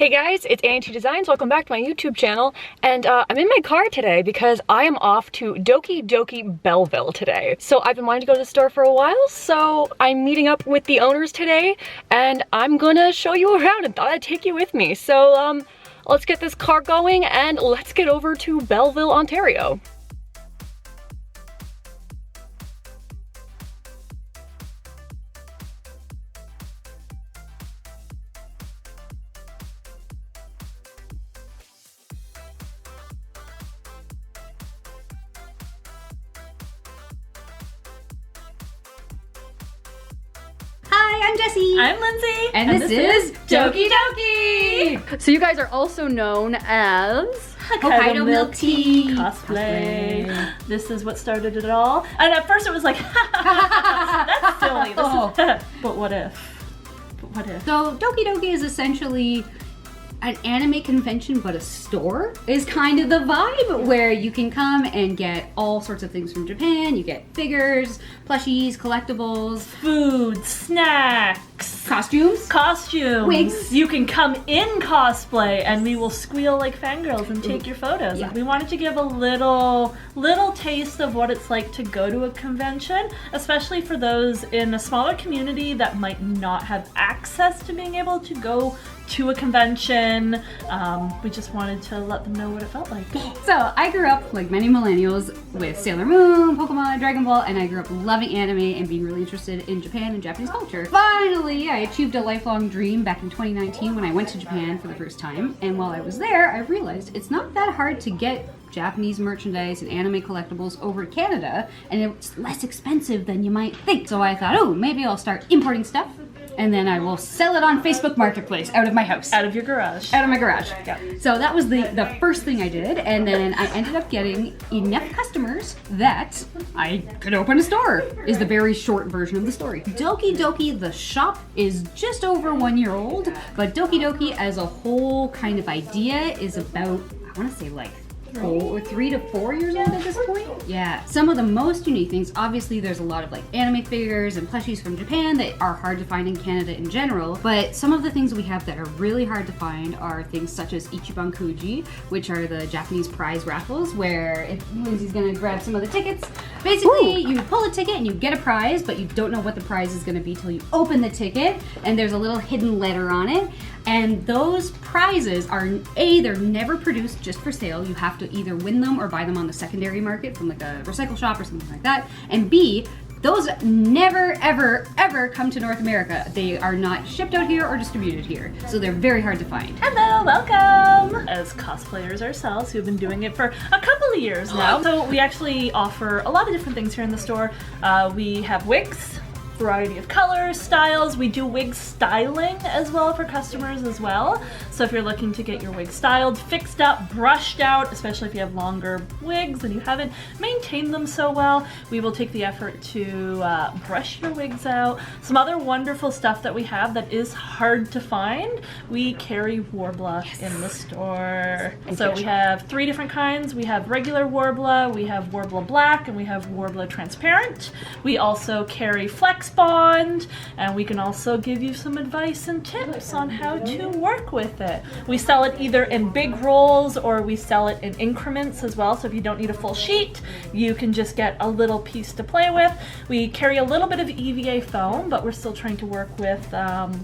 Hey guys, it's Annie Designs. Welcome back to my YouTube channel. And I'm in my car today because I am off to Doki Doki Belleville today. So I've been wanting to go to the store for a while, so I'm meeting up with the owners today and I'm gonna show you around and thought I'd take you with me. So let's get this car going and let's get over to Belleville, Ontario. Hi, I'm Jessie. I'm Lindsay. And this is Doki Doki. So you guys are also known as Hokkaido Milk Tea Cosplay. This is what started it all. And at first it was like, that's silly. But what if? But what if? So Doki Doki is essentially an anime convention, but a store is kind of the vibe where you can come and get all sorts of things from Japan. You get figures, plushies, collectibles, Food, snacks, costumes, wigs. wigs. You can come in cosplay and we will squeal like fangirls and take your photos. Yeah. We wanted to give a little taste of what it's like to go to a convention, especially for those in a smaller community that might not have access to being able to go to a convention. We just wanted to let them know what it felt like. So I grew up, like many millennials, with Sailor Moon, Pokemon, Dragon Ball, and I grew up loving anime and being really interested in Japan and Japanese culture. Finally, I achieved a lifelong dream back in 2019 when I went to Japan for the first time, and while I was there, I realized it's not that hard to get Japanese merchandise and anime collectibles over to Canada, and it's less expensive than you might think. So I thought, oh, maybe I'll start importing stuff, and then I will sell it on Facebook Marketplace out of my house. Out of your garage. Out of my garage. Yeah. So that was the first thing I did, and then I ended up getting enough customers that I could open a store, is the very short version of the story. Doki Doki, the shop, is just over 1 year old, but Doki Doki as a whole kind of idea is about, I want to say like 3 to 4 years old at this point. Yeah. Some of the most unique things, obviously there's a lot of like anime figures and plushies from Japan that are hard to find in Canada in general, but some of the things we have that are really hard to find are things such as Ichiban Kuji, which are the Japanese prize raffles where, if Lindsay's gonna grab some of the tickets, basically you pull a ticket and you get a prize, but you don't know what the prize is gonna be till you open the ticket, and there's a little hidden letter on it. And those prizes are, A, they're never produced just for sale. You have to either win them or buy them on the secondary market from like a recycle shop or something like that. And B, those never, ever, ever come to North America. They are not shipped out here or distributed here. So they're very hard to find. Hello, welcome! As cosplayers ourselves who've been doing it for a couple of years now. So we actually offer a lot of different things here in the store. We have wigs, variety of colors, styles. We do wig styling as well for customers as well. So if you're looking to get your wig styled, fixed up, brushed out, especially if you have longer wigs and you haven't maintained them so well, we will take the effort to brush your wigs out. Some other wonderful stuff that we have that is hard to find. We carry Warbler in the store. So we have 3 different kinds. We have regular Warbler, we have Warbler Black, and we have Warbler Transparent. We also carry Flex Bond, and we can also give you some advice and tips on how to work with it. We sell it either in big rolls or we sell it in increments as well, so if you don't need a full sheet, you can just get a little piece to play with. We carry a little bit of EVA foam, but we're still trying to work with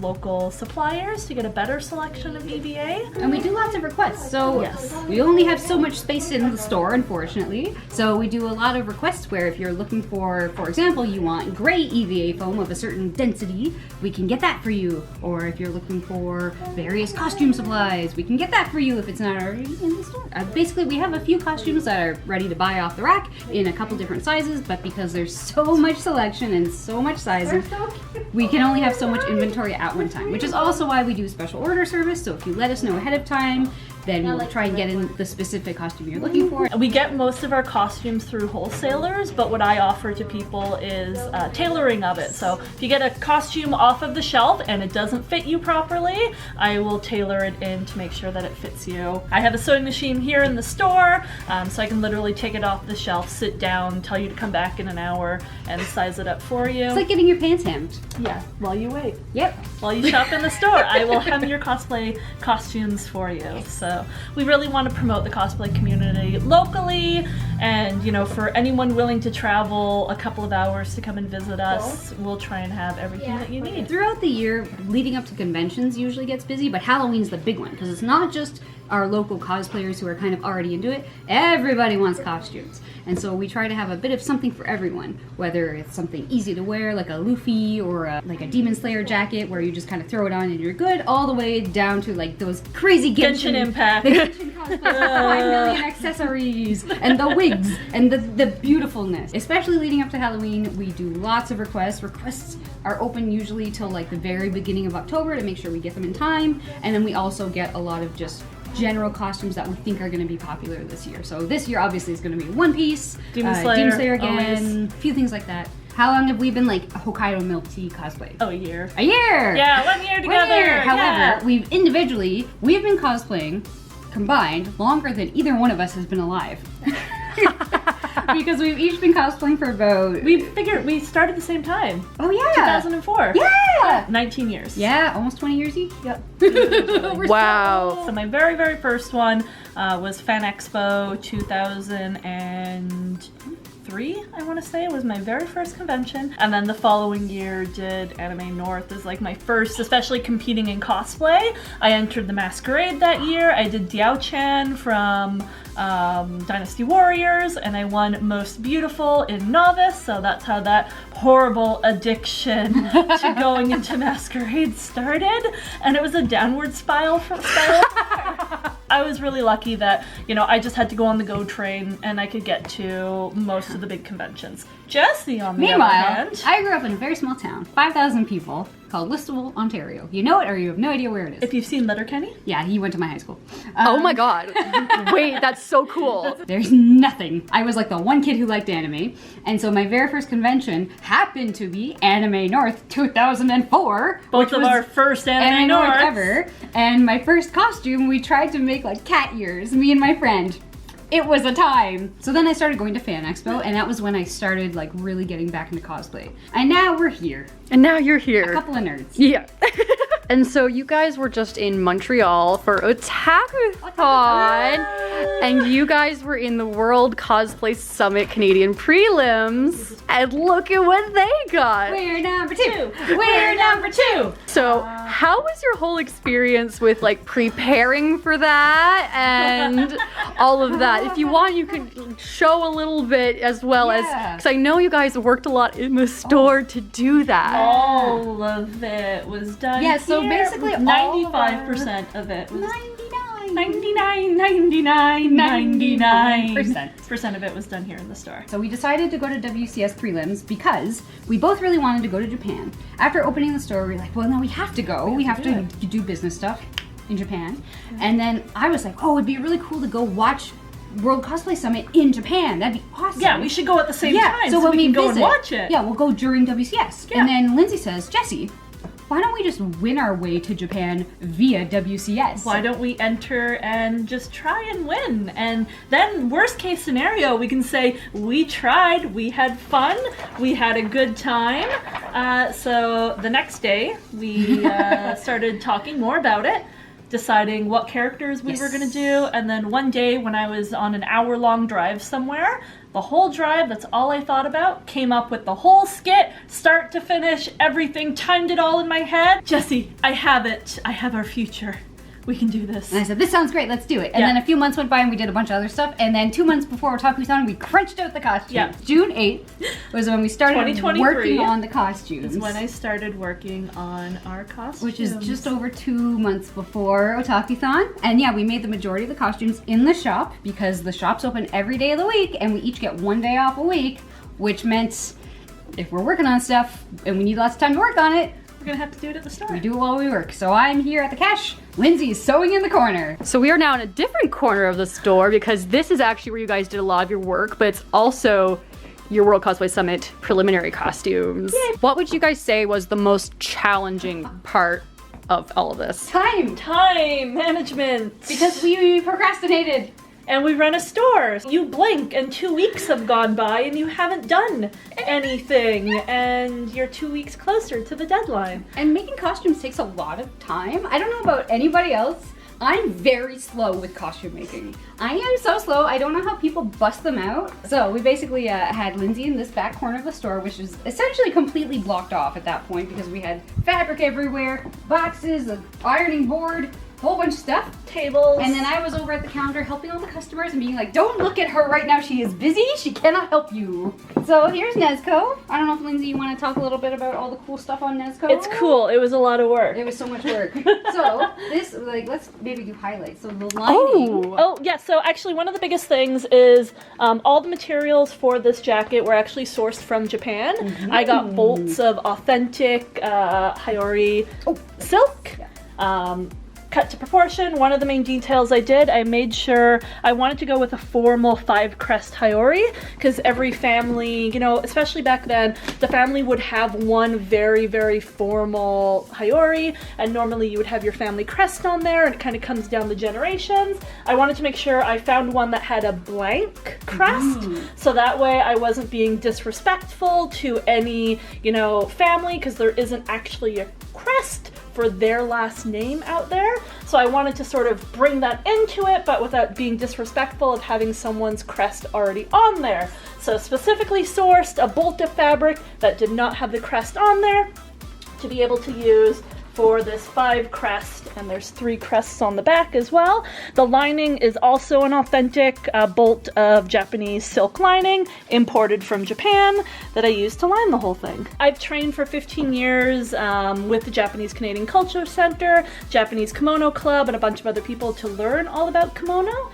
local suppliers to get a better selection of EVA. And we do lots of requests, so Yes. we only have so much space in the store, unfortunately. So we do a lot of requests where if you're looking for example, you want gray EVA foam of a certain density, we can get that for you. Or if you're looking for various costume supplies, we can get that for you if it's not already in the store. Basically, we have a few costumes that are ready to buy off the rack in a couple different sizes, but because there's so much selection and so much sizing, we can only have so much inventory at one time, which is also why we do special order service. So if you let us know ahead of time, then we'll try and get in the specific costume you're looking for. We get most of our costumes through wholesalers, but what I offer to people is tailoring of it. So if you get a costume off of the shelf and it doesn't fit you properly, I will tailor it in to make sure that it fits you. I have a sewing machine here in the store, so I can literally take it off the shelf, sit down, tell you to come back in an hour and size it up for you. It's like getting your pants hemmed. Yeah, while you wait. Yep. While you shop in the store, I will hem your cosplay costumes for you. So we really want to promote the cosplay community locally, and you know, for anyone willing to travel a couple of hours to come and visit us, we'll try and have everything that you need. Throughout the year, leading up to conventions usually gets busy, but Halloween's the big one because it's not just our local cosplayers who are kind of already into it. Everybody wants costumes. And so we try to have a bit of something for everyone, whether it's something easy to wear like a Luffy or like a Demon Slayer jacket where you just kind of throw it on and you're good, all the way down to like those crazy Genshin Impact. The Genshin cosplays with 5 million accessories and the wigs and the beautifulness. Especially leading up to Halloween, we do lots of requests. Requests are open usually till like the very beginning of October to make sure we get them in time. And then we also get a lot of just general costumes that we think are going to be popular this year. So this year obviously is going to be One Piece, Demon Slayer again, always. a few things like that. How long have we been like Hokkaido milk tea cosplay? Oh, a year. A year! Yeah, 1 year together. 1 year. However, yeah. we've been cosplaying combined longer than either one of us has been alive. Because we've each been cosplaying for about... We started the same time. Oh yeah! 2004. Yeah! 19 years. Yeah, almost 20 years each. Yep. Wow. So my very, very first one was Fan Expo 2003, I want to say, was my very first convention. And then the following year did Anime North as like my first, especially competing in cosplay. I entered the Masquerade that year. I did Diao-chan from Dynasty Warriors, and I won Most Beautiful in Novice, so that's how that horrible addiction to going into Masquerade started, and it was a downward spiral. I was really lucky that, you know, I just had to go on the GO train and I could get to most of the big conventions. Jessie, on the other hand... I grew up in a very small town, 5,000 people, called Listowel, Ontario. You know it or you have no idea where it is. If you've seen Letterkenny? Yeah, he went to my high school. Oh my god. Wait, that's so cool. There's nothing. I was like the one kid who liked anime, and so my very first convention happened to be Anime North 2004. Both of our first Anime North North ever. And my first costume, we tried to make like cat ears, me and my friend. It was a time. So then I started going to Fan Expo, and that was when I started like really getting back into cosplay. And now we're here. And now you're here. A couple of nerds. Yeah. And so you guys were just in Montreal for Otakuthon, and you guys were in the World Cosplay Summit Canadian prelims, and look at what they got. We're number 2. We're number 2. So how was your whole experience with like preparing for that and all of that? If you want, you could show a little bit as well as, because I know you guys worked a lot in the store to do that. All of it was done. Yeah, so basically 95% of it was 99% of it was done here in the store. So we decided to go to WCS prelims because we both really wanted to go to Japan. After opening the store, we were like, well, no, we have to go. We have to do business stuff in Japan. And then I was like, oh, it'd be really cool to go watch World Cosplay Summit in Japan. That'd be awesome. Yeah, we should go at the same time so when we can go visit, and watch it. Yeah, we'll go during WCS. Yeah. And then Lindsay says, Jessie, why don't we just win our way to Japan via WCS? Why don't we enter and just try and win? And then worst case scenario, we can say, we tried, we had fun, we had a good time. So the next day, we started talking more about it, deciding what characters we were going to do, and then one day when I was on an hour-long drive somewhere, the whole drive, that's all I thought about, came up with the whole skit, start to finish, everything, timed it all in my head. Jessie, I have it. I have our future. We can do this. And I said, this sounds great, let's do it. And then a few months went by and we did a bunch of other stuff, and then 2 months before Otaku-san, we crunched out the costumes. Yeah. June 8th was when we started working on the costumes. Is when I started working on our costumes. Which is just over 2 months before Otaku-san. And yeah, we made the majority of the costumes in the shop because the shop's open every day of the week and we each get 1 day off a week, which meant if we're working on stuff and we need lots of time to work on it, we're gonna have to do it at the store. We do it while we work. So I'm here at the cash Lindsay's sewing in the corner. So we are now in a different corner of the store because this is actually where you guys did a lot of your work, but it's also your World Cosplay Summit preliminary costumes. Yay. What would you guys say was the most challenging part of all of this? Time management. Because we procrastinated. And we run a store. You blink and 2 weeks have gone by and you haven't done anything. And you're 2 weeks closer to the deadline. And making costumes takes a lot of time. I don't know about anybody else. I'm very slow with costume making. I am so slow, I don't know how people bust them out. So we basically had Lindsay in this back corner of the store, which was essentially completely blocked off at that point because we had fabric everywhere, boxes, an ironing board, a whole bunch of stuff. Tables. And then I was over at the counter helping all the customers and being like, don't look at her right now, she is busy, she cannot help you. So here's Nezuko. I don't know if Lindsay, you want to talk a little bit about all the cool stuff on Nezuko? It's cool, it was a lot of work. It was so much work. So this, like, let's maybe do highlights. So the lining. Oh yeah, so actually one of the biggest things is all the materials for this jacket were actually sourced from Japan. Mm-hmm. I got bolts of authentic Hayori silk. Yeah. Cut to proportion. One of the main details I did, I made sure I wanted to go with a formal 5-crest Hayori because every family, you know, especially back then, the family would have one very, very formal Hayori, and normally you would have your family crest on there and it kind of comes down the generations. I wanted to make sure I found one that had a blank crest so that way I wasn't being disrespectful to any, you know, family because there isn't actually a crest for their last name out there. So I wanted to sort of bring that into it, but without being disrespectful of having someone's crest already on there. So specifically sourced a bolt of fabric that did not have the crest on there to be able to use for this 5 crest, and there's 3 crests on the back as well. The lining is also an authentic bolt of Japanese silk lining imported from Japan that I used to line the whole thing. I've trained for 15 years with the Japanese Canadian Culture Center, Japanese Kimono Club, and a bunch of other people to learn all about kimono.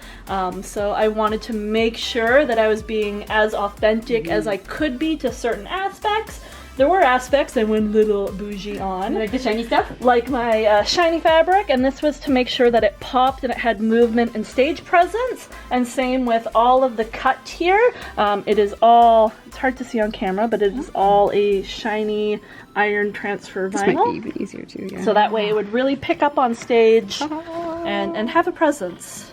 So I wanted to make sure that I was being as authentic as I could be to certain aspects. There were aspects I went a little bougie on. Like the shiny stuff? Like my shiny fabric, and this was to make sure that it popped and it had movement and stage presence. And same with all of the cut here. It is all, it's hard to see on camera, but it is all a shiny iron transfer vinyl. This might be even easier too, yeah. So that way it would really pick up on stage and have a presence.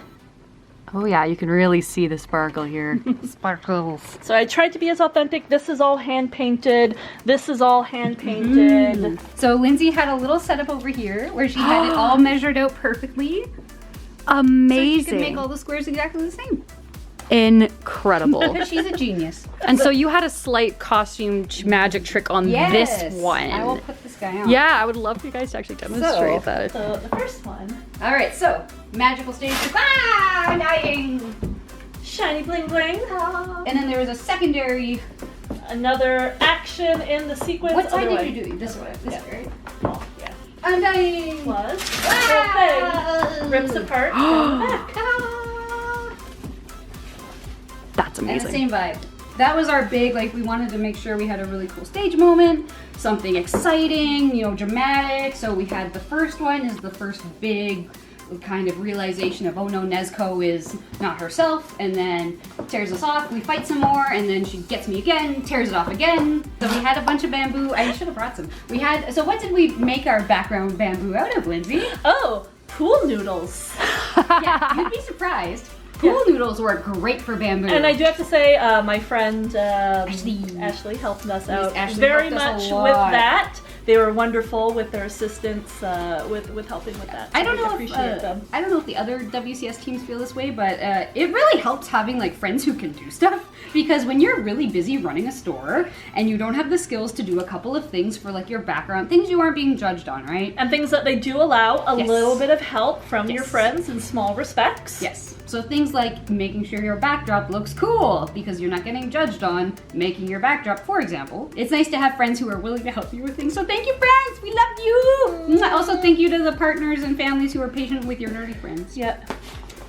Oh yeah, you can really see the sparkle here. Sparkles. So I tried to be as authentic. This is all hand painted. This is all hand painted. So Lindsay had a little setup over here where she had it all measured out perfectly. Amazing. So she could make all the squares exactly the same. Incredible. Because she's a genius. And so you had a slight costume magic trick on this one. I will put this guy on. Yeah, I would love for you guys to actually demonstrate that. So the first one. All right, so magical stage. Ah, I'm dying. Shiny bling bling. And then there was a secondary. Another action in the sequence. What side Other did way. you do? This way. This way, right? Oh, yeah. I'm dying. Plus, the whole thing rips apart from the back. That's And amazing. the same vibe. That was our big, like, we wanted to make sure we had a really cool stage moment, something exciting, you know, dramatic. So we had the first one is the first big kind of realization of, oh no, Nezuko is not herself, and then tears us off. We fight some more, and then she gets me again, tears it off again. So we had a bunch of bamboo. I should have brought some. We had, so what did we make our background bamboo out of, Lindsay? Oh, pool noodles. Yeah, you'd be surprised. Pool noodles work great for bamboo. And I do have to say, my friend Ashley helped us out Ashley very helped us much a with lot. that. They were wonderful with their assistance with helping with that. So I don't know appreciate them. I don't know if the other WCS teams feel this way, but it really helps having like friends who can do stuff, because when you're really busy running a store and you don't have the skills to do a couple of things for like your background, things you aren't being judged on, right? And things that they do allow a Yes. little bit of help from your Yes. friends in small respects. Yes. So things like making sure your backdrop looks cool because you're not getting judged on making your backdrop, for example. It's nice to have friends who are willing to help you with things. So thank you, friends. We love you. Also, thank you to the partners and families who are patient with your nerdy friends. Yeah.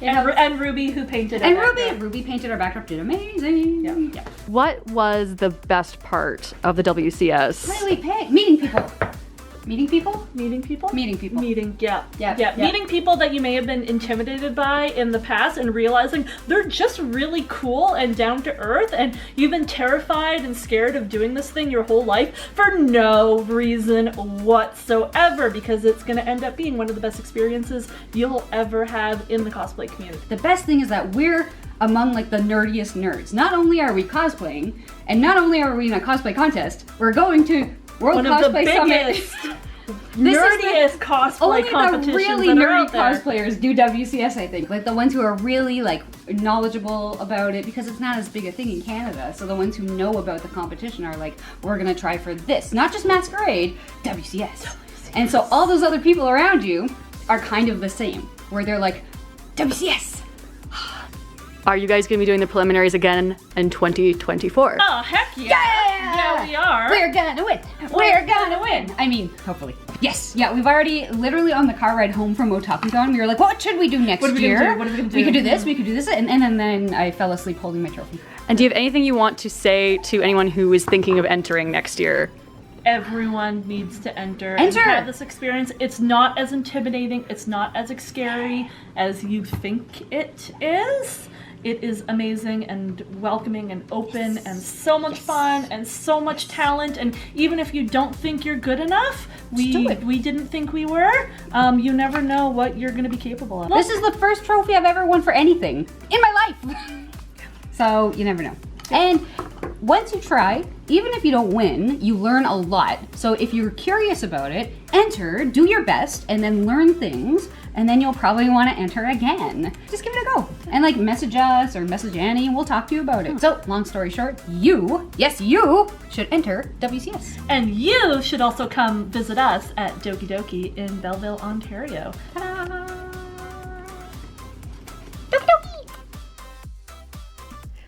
It And, helps. and Ruby, who painted it. And Ruby painted our backdrop, did amazing. Yeah. What was the best part of the WCS? Lily Pig, meeting people. Meeting people? Meeting people? Meeting people. Yeah. Yeah. Meeting people that you may have been intimidated by in the past and realizing they're just really cool and down to earth, and you've been terrified and scared of doing this thing your whole life for no reason whatsoever, because it's going to end up being one of the best experiences you'll ever have in the cosplay community. The best thing is that we're among like the nerdiest nerds. Not only are we cosplaying, and not only are we in a cosplay contest, we're going to World One Cosplay of the biggest, Summit. nerdiest cosplay Only the competitions really that are nerdy out there. cosplayers do WCS, I think. Like the ones who are really like knowledgeable about it, because it's not as big a thing in Canada. So the ones who know about the competition are like, we're gonna try for this, not just Masquerade, WCS. And so all those other people around you are kind of the same, where they're like, WCS. Are you guys going to be doing the preliminaries again in 2024? Oh, heck yeah! Yeah, we are. We're gonna win. We're gonna win. I mean, hopefully. Yes. Yeah, we've already literally on the car ride home from OtakuCon, we were like, what should we do next What are we year? gonna do? What are we gonna do? We could do this, we could do this, and then I fell asleep holding my trophy. And do you have anything you want to say to anyone who is thinking of entering next year? Everyone needs to enter Enter! and have this experience. It's not as intimidating, it's not as scary as you think it is. It is amazing and welcoming and open and so much fun and so much talent. And even if you don't think you're good enough, we didn't think we were, you never know what you're gonna be capable of. This is the first trophy I've ever won for anything in my life. So you never know. And once you try, even if you don't win, you learn a lot. So if you're curious about it, enter, do your best, and then learn things, and then you'll probably want to enter again. Just give it a go. And like message us or message Annie and we'll talk to you about it. So long story short, you should enter WCS. And you should also come visit us at Doki Doki in Belleville, Ontario. Ta-da!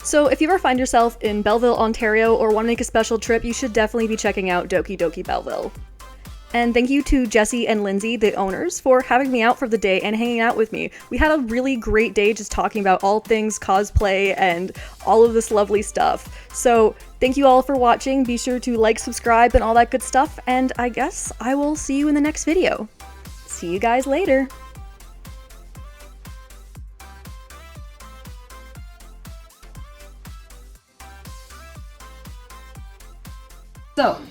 So if you ever find yourself in Belleville, Ontario, or want to make a special trip, you should definitely be checking out Doki Doki Belleville. And thank you to Jesse and Lindsay, the owners, for having me out for the day and hanging out with me. We had a really great day just talking about all things cosplay and all of this lovely stuff. So thank you all for watching. Be sure to like, subscribe, and all that good stuff. And I guess I will see you in the next video. See you guys later. So,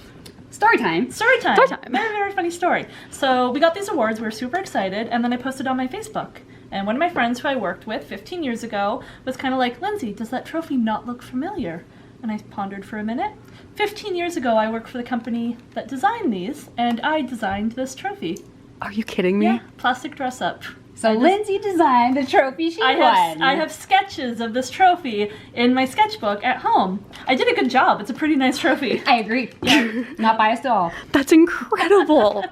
story time. Story time. Story time. Very, very funny story. So we got these awards, we were super excited, and then I posted on my Facebook. And one of my friends who I worked with 15 years ago was kind of like, Lindsay, does that trophy not look familiar? And I pondered for a minute. 15 years ago, I worked for the company that designed these, and I designed this trophy. Are you kidding me? Yeah, plastic dress up. So Lindsay designed the trophy she won. I have sketches of this trophy in my sketchbook at home. I did a good job. It's a pretty nice trophy. I agree. Yeah. Not biased at all. That's incredible.